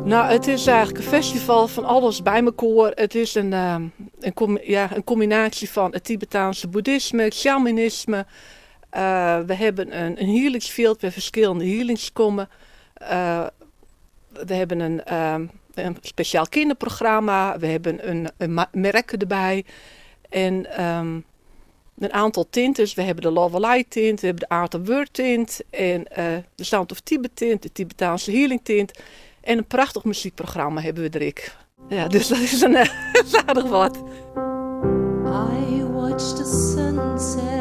Nou, het is eigenlijk een festival van alles bij elkaar. Het is een combinatie van het Tibetaanse boeddhisme, het shamanisme. We hebben een healingsfield waar verschillende healings komen. We hebben een speciaal kinderprogramma. We hebben een merken erbij. En een aantal tinten. We hebben de Love Light tint, we hebben de Art of Word tint. En de Sound of Tibet tint, de Tibetaanse healing tint. En een prachtig muziekprogramma hebben we erik. Ja, dus dat is een aardig wat. I watched the sunset